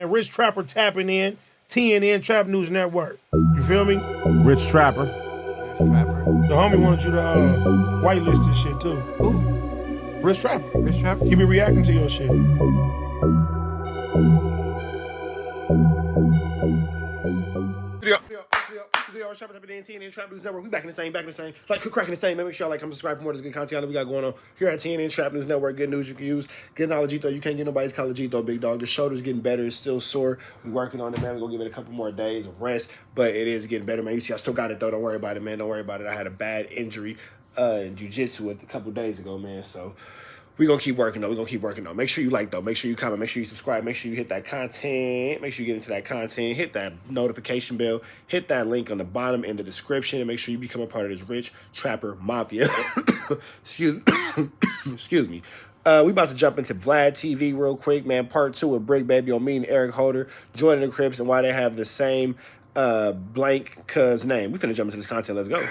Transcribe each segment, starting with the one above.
And Rich Trapper tapping in, TNN Trap News Network. You feel me? Rich Trapper. The homie wanted you to whitelist this shit too. Who? Rich Trapper. Rich Trapper? He be reacting to your shit. TNN Trap News Network. We back in the same. Like, cracking the same. Make sure y'all come subscribe for more of this good content that we got going on here at TNN Trap News Network. Good news you can use. Good knowledge, though. You can't get nobody's college, though, big dog. The shoulder's getting better. It's still sore. We're working on it, man. We're going to give it a couple more days of rest, but it is getting better, man. You see, I still got it, though. Don't worry about it, man. Don't worry about it. I had a bad injury in jiu-jitsu a couple days ago, man, so we're going to keep working, though. Make sure you like, though. Make sure you comment. Make sure you subscribe. Make sure you hit that content. Make sure you get into that content. Hit that notification bell. Hit that link on the bottom in the description. And make sure you become a part of this Rich Trapper Mafia. Excuse me. We about to jump into Vlad TV real quick, man. Part 2 of Bricc, baby, on me and Eric Holder joining the Crips and why they have the same blank cuz name. We finna jump into this content. Let's go.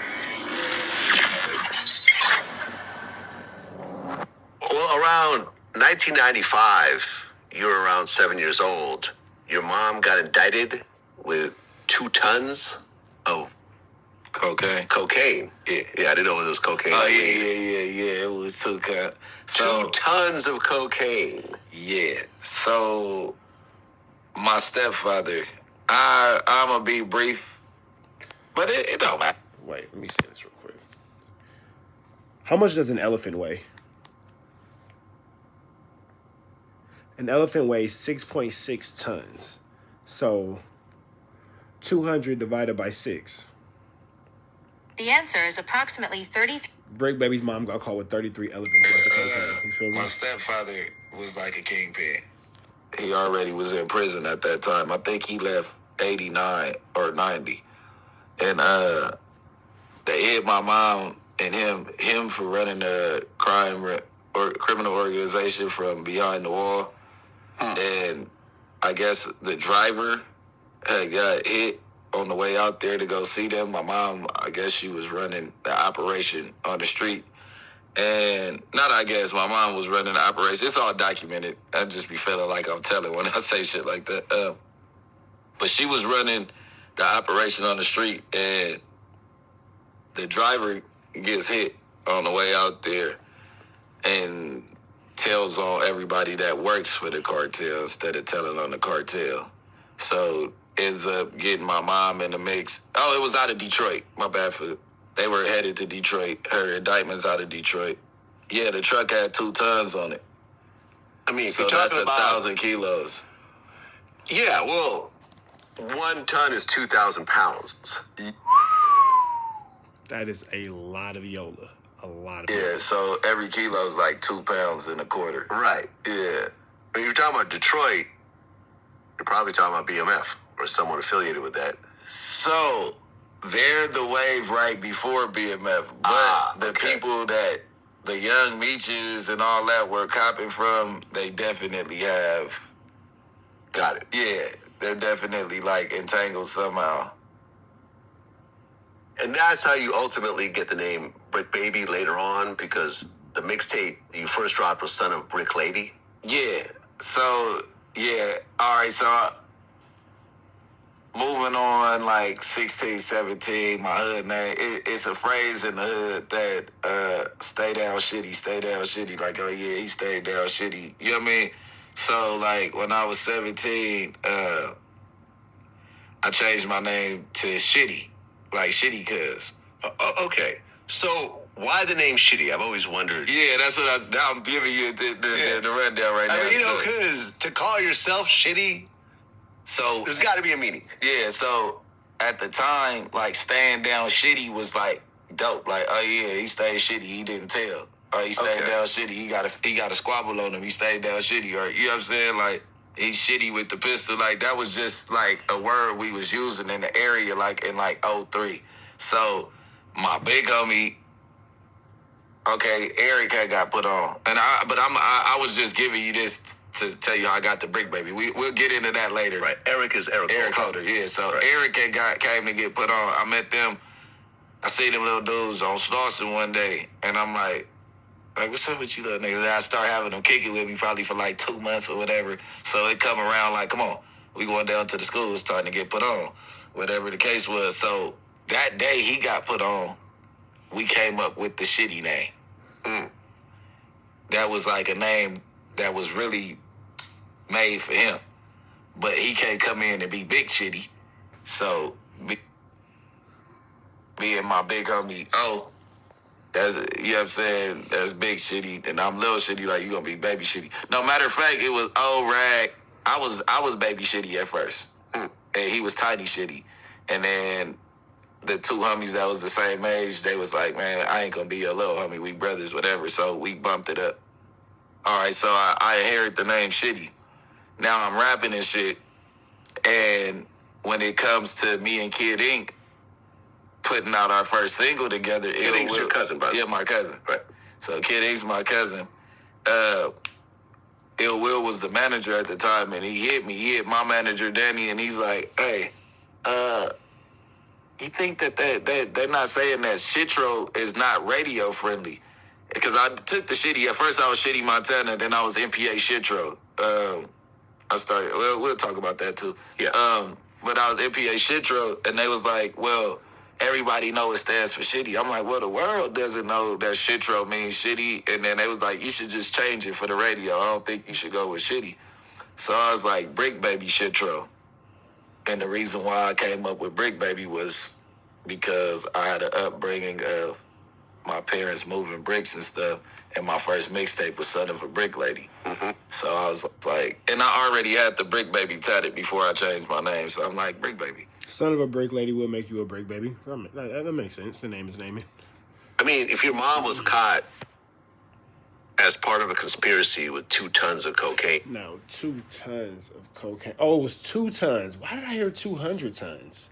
Around 1995, you were around 7 years old. Your mom got indicted with 2 tons of cocaine. Yeah, I didn't know it was cocaine. Oh, yeah. It was 2 tons. So, 2 tons of cocaine. Yeah. So, my stepfather, I'm going to be brief, but it don't matter. Wait, let me see this real quick. How much does an elephant weigh? An elephant weighs 6.6 tons. So 200 divided by 6. The answer is approximately 33. Bricc baby's mom got caught with 33 elephants worth of cocaine. You feel me? My stepfather was like a kingpin. He already was in prison at that time. I think he left 89 or 90. And they hit my mom and him for running a criminal organization from behind the wall. And I guess the driver had got hit on the way out there to go see them. My mom, I guess she was running the operation on the street. And my mom was running the operation. It's all documented. I just be feeling like I'm telling when I say shit like that. But she was running the operation on the street, and the driver gets hit on the way out there and tells on everybody that works for the cartel instead of telling on the cartel. So ends up getting my mom in the mix. Oh, it was out of Detroit. My bad. They were headed to Detroit. Her indictment's out of Detroit. Yeah, the truck had 2 tons on it. I mean, so that's 1,000 kilos. Yeah, well, 1 ton is 2,000 pounds. That is a lot of Yola. A lot of Yeah, so every kilo is like 2 pounds and a quarter. Right. Yeah. When you're talking about Detroit, you're probably talking about BMF or someone affiliated with that. So they're the wave right before BMF, but the people that the young Meaches and all that were copping from, they definitely have. Got it. Yeah, they're definitely like entangled somehow. And that's how you ultimately get the name Bricc Baby later on, because the mixtape you first dropped was Son of Bricc Lady. Yeah. So, yeah. All right. So, moving on, like 16, 17, my hood name, it's a phrase in the hood that stay down shitty. Like, oh, yeah, he stayed down shitty. You know what I mean? So, like, when I was 17, I changed my name to Shitty. Like Shitty Cuz. Okay. So why the name Shitty? I've always wondered. Yeah, that's what I'm giving you the rundown right now. I mean, because to call yourself Shitty, so there's got to be a meaning. Yeah, so at the time, like, staying down shitty was like dope. Like, oh yeah, he stayed shitty, he didn't tell. Or he stayed down shitty, he got a squabble on him, he stayed down shitty. Or, you know what I'm saying? Like, he's shitty with the pistol. Like, that was just like a word we was using in the area, like in like 03. So my big homie, Eric had got put on. And I was just giving you this to tell you how I got the Bricc Baby. We'll get into that later. Right. Eric is Eric Holder. Yeah. So Eric came to get put on. I met them. I see them little dudes on Slauson one day, and I'm like, what's up with you little niggas? And I start having them kick it with me probably for like 2 months or whatever. So it come around like, come on, We going down to the school. It's time to get put on. Whatever the case was. So that day he got put on, we came up with the shitty name. That was like a name that was really made for him. But he can't come in and be big shitty. So me and my big homie, that's, you know what I'm saying, that's big shitty, and I'm little shitty, like, you gonna be baby shitty. No, matter of fact, it was Rag. I was baby shitty at first. And he was tiny shitty. And then the two homies that was the same age, they was like, man, I ain't gonna be your little homie, we brothers, whatever. So we bumped it up. All right, so I inherit the name Shitty. Now I'm rapping and shit. And when it comes to me and Kid Ink putting out our first single together, Kid Ink's your cousin, brother. Yeah, my cousin. Right. So Kid Ink's my cousin. Ill Will was the manager at the time, and he hit me. He hit my manager, Danny, and he's like, hey, you think that they're not saying that Shitro is not radio friendly? Because I took the Shitty. At first I was Shitty Montana, then I was MPA Shitro. I started, we'll talk about that too. Yeah. But I was MPA Shitro, and they was like, well, everybody know it stands for shitty. I'm like, well, the world doesn't know that Shitro means shitty. And then they was like, you should just change it for the radio. I don't think you should go with shitty. So I was like, Bricc Baby Shitro. And the reason why I came up with Bricc Baby was because I had an upbringing of my parents moving bricks and stuff. And my first mixtape was Son of a Brick Lady. Mm-hmm. So I was like, and I already had the Bricc Baby tatted before I changed my name. So I'm like, Bricc Baby. Son of a Brick Lady will make you a Brick Baby. That makes sense. The name is naming. I mean, if your mom was caught as part of a conspiracy with 2 tons of cocaine. No, 2 tons of cocaine. Oh, it was 2 tons. Why did I hear 200 tons?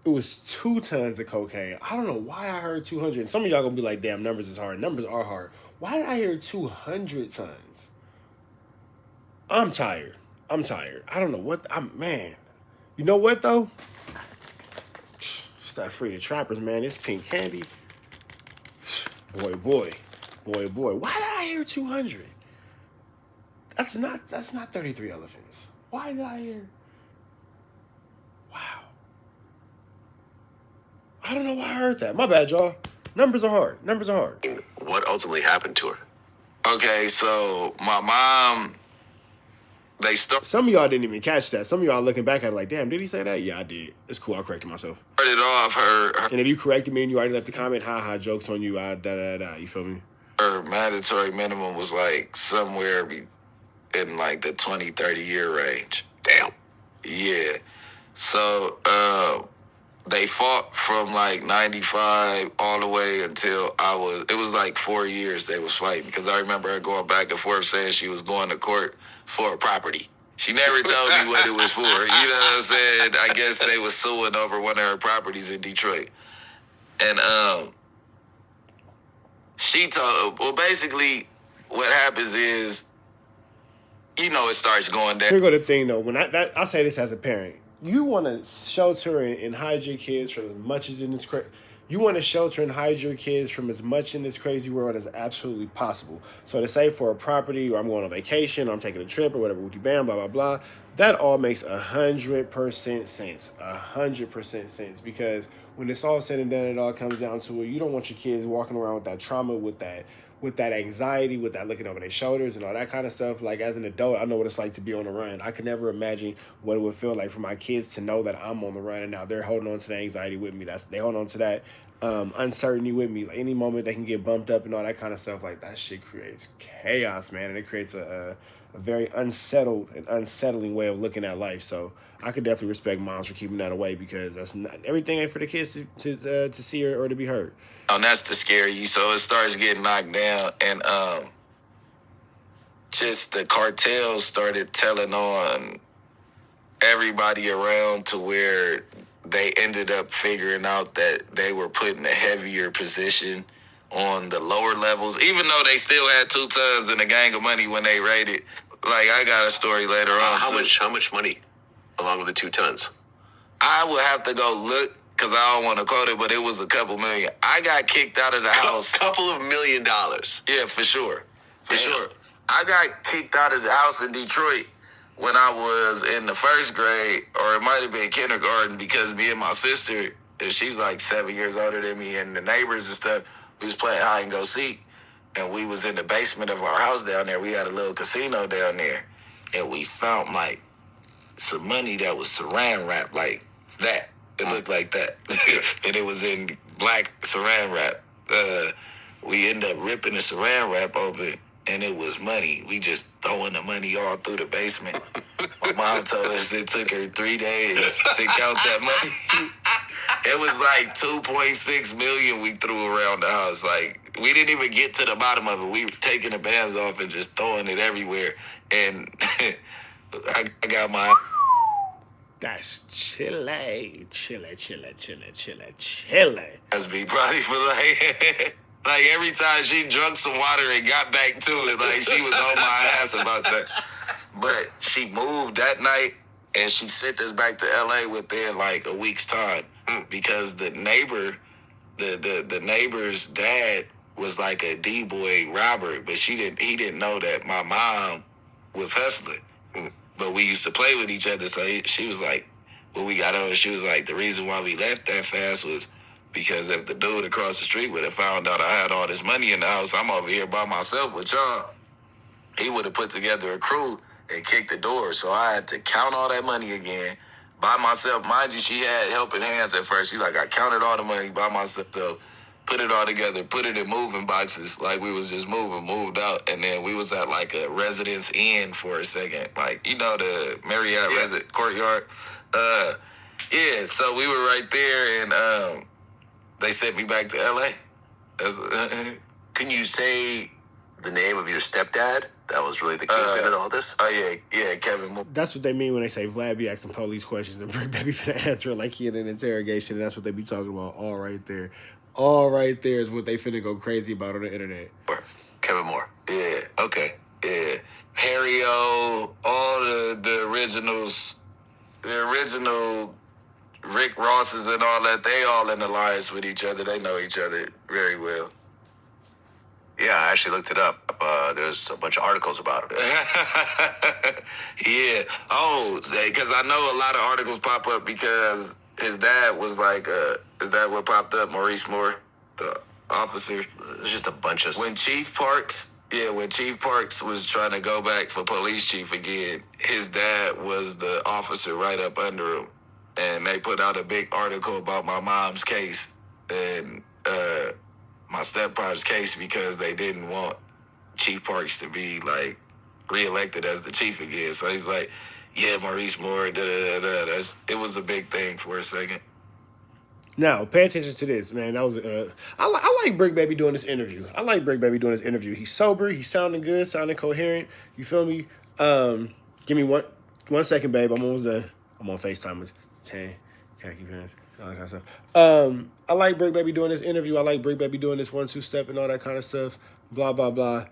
It was 2 tons of cocaine. I don't know why I heard 200. And some of y'all gonna be like, damn, numbers is hard. Numbers are hard. Why did I hear 200 tons? I'm tired. I don't know what. Man. You know what, though? It's that Free the Trappers, man. It's pink candy. Boy. Why did I hear 200? That's not 33 elephants. Why did I hear? Wow. I don't know why I heard that. My bad, y'all. Numbers are hard. What ultimately happened to her? Okay, so my mom, they Some of y'all didn't even catch that. Some of y'all looking back at it like, damn, did he say that? Yeah, I did. It's cool. I corrected myself. started off her And if you corrected me and you already left a comment, jokes on you, you feel me? her mandatory minimum was like somewhere in like the 20, 30 year range. Damn. Yeah. So they fought from like 95 all the way until it was like 4 years they was fighting, because I remember her going back and forth saying she was going to court for a property. She never told me what it was for. You know what I'm saying? I guess they was suing over one of her properties in Detroit. And she told, well, basically what happens is, it starts going down. Here go the thing, though. When I say this as a parent, you want to shelter and hide your kids from as much as in this crazy. You want to shelter and hide your kids from as much in this crazy world as absolutely possible. So to say for a property, or I'm going on vacation, or I'm taking a trip, or whatever, bam, blah, blah, blah, that all makes 100% sense. 100% sense. Because when it's all said and done, it all comes down to it. You don't want your kids walking around with that trauma, with that anxiety, with that looking over their shoulders and all that kind of stuff. Like, as an adult, I know what it's like to be on the run. I could never imagine what it would feel like for my kids to know that I'm on the run, and now they're holding on to the anxiety with me. They hold on to that uncertainty with me. Like, any moment they can get bumped up and all that kind of stuff. Like, that shit creates chaos, man, and it creates a very unsettled and unsettling way of looking at life. So I could definitely respect moms for keeping that away, because that's not everything ain't for the kids to see or to be heard. And that's to scare you. So it starts getting knocked down, and just the cartels started telling on everybody around, to where they ended up figuring out that they were putting a heavier position on the lower levels, even though they still had 2 tons and a gang of money when they raided. Like, I got a story later on. How much money along with the 2 tons? I would have to go look, because I don't want to quote it, but it was a couple million. I got kicked out of the house. Couple of $1 million. Yeah, for sure. For sure. I got kicked out of the house in Detroit when I was in the first grade, or it might have been kindergarten, because me and my sister, she's like 7 years older than me, and the neighbors and stuff, we was playing hide and go seek, and we was in the basement of our house down there. We had a little casino down there, and we found like some money that was saran wrap like that. It looked like that, and it was in black saran wrap. We ended up ripping the saran wrap open, and it was money. We just throwing the money all through the basement. My mom told us it took her 3 days to count that money. It was like 2.6 million we threw around the house. Like, we didn't even get to the bottom of it. We were taking the bands off and just throwing it everywhere. And I got my... That's chile. That's me probably for like... Like, every time she drunk some water and got back to it, like, she was on my ass about that. But she moved that night, and she sent us back to L.A. within, like, a week's time. Because the neighbor, the neighbor's dad was, like, a D-boy robber, but he didn't know that my mom was hustling. But we used to play with each other, so she was like, when we got older, she was like, the reason why we left that fast was because if the dude across the street would have found out I had all this money in the house, I'm over here by myself with y'all, he would have put together a crew and kicked the door. So I had to count all that money again by myself. Mind you, she had helping hands at first. She's like, I counted all the money by myself, so put it all together, put it in moving boxes, like we was just moved out. And then we was at like a Residence Inn for a second, like, you know, the Marriott Courtyard. Yeah, so we were right there, and they sent me back to L.A. Can you say the name of your stepdad? That was really the kingpin of all this? Oh, yeah, Kevin Moore. That's what they mean when they say Vlad be asking police questions and Bricc be finna answer it like he in an interrogation, and that's what they be talking about all right there. All right there is what they finna go crazy about on the internet. Kevin Moore. Yeah, okay, yeah. Harry O, all the originals, the original Rick Rosses and all that, they all in alliance with each other. They know each other very well. Yeah, I actually looked it up. There's a bunch of articles about him. Yeah. Oh, because I know a lot of articles pop up because his dad was like, is that what popped up? Maurice Moore, the officer. There's just a bunch of... When Chief Parks was trying to go back for police chief again, his dad was the officer right up under him. And they put out a big article about my mom's case and my stepfather's case because they didn't want Chief Parks to be, like, reelected as the chief again. So he's like, yeah, Maurice Moore, da-da-da-da. It was a big thing for a second. Now, pay attention to this, man. That was I like Bricc Baby doing this interview. He's sober. He's sounding good, sounding coherent. You feel me? Give me one second, babe. I'm almost done. I'm on FaceTime with 10. Can't keep hands. All that kind of stuff. I like Bricc Baby doing this interview. I like Bricc Baby doing this 1-2 step and all that kind of stuff. Blah, blah, blah.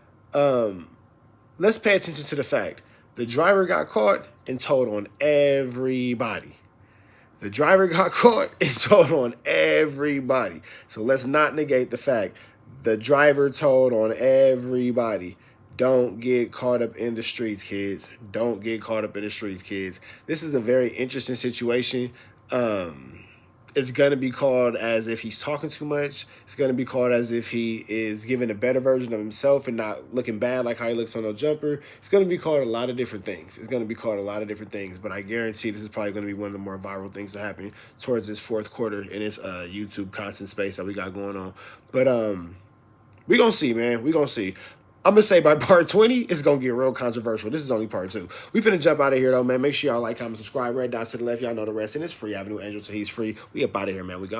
Let's pay attention to the fact. The driver got caught and told on everybody. The driver got caught and told on everybody. So let's not negate the fact. The driver told on everybody. Don't get caught up in the streets, kids. Don't get caught up in the streets, kids. This is a very interesting situation. It's going to be called as if he's talking too much. It's going to be called as if he is giving a better version of himself and not looking bad like how he looks on No Jumper. It's going to be called a lot of different things. But I guarantee this is probably going to be one of the more viral things to happen towards this fourth quarter in this YouTube content space that we got going on. But we going to see, man. We going to see. I'm going to say by part 20, it's going to get real controversial. This is only part 2. We finna jump out of here, though, man. Make sure y'all like, comment, subscribe. Red dots to the left. Y'all know the rest. And it's free. Avenue Angel, so he's free. We up out of here, man. We go.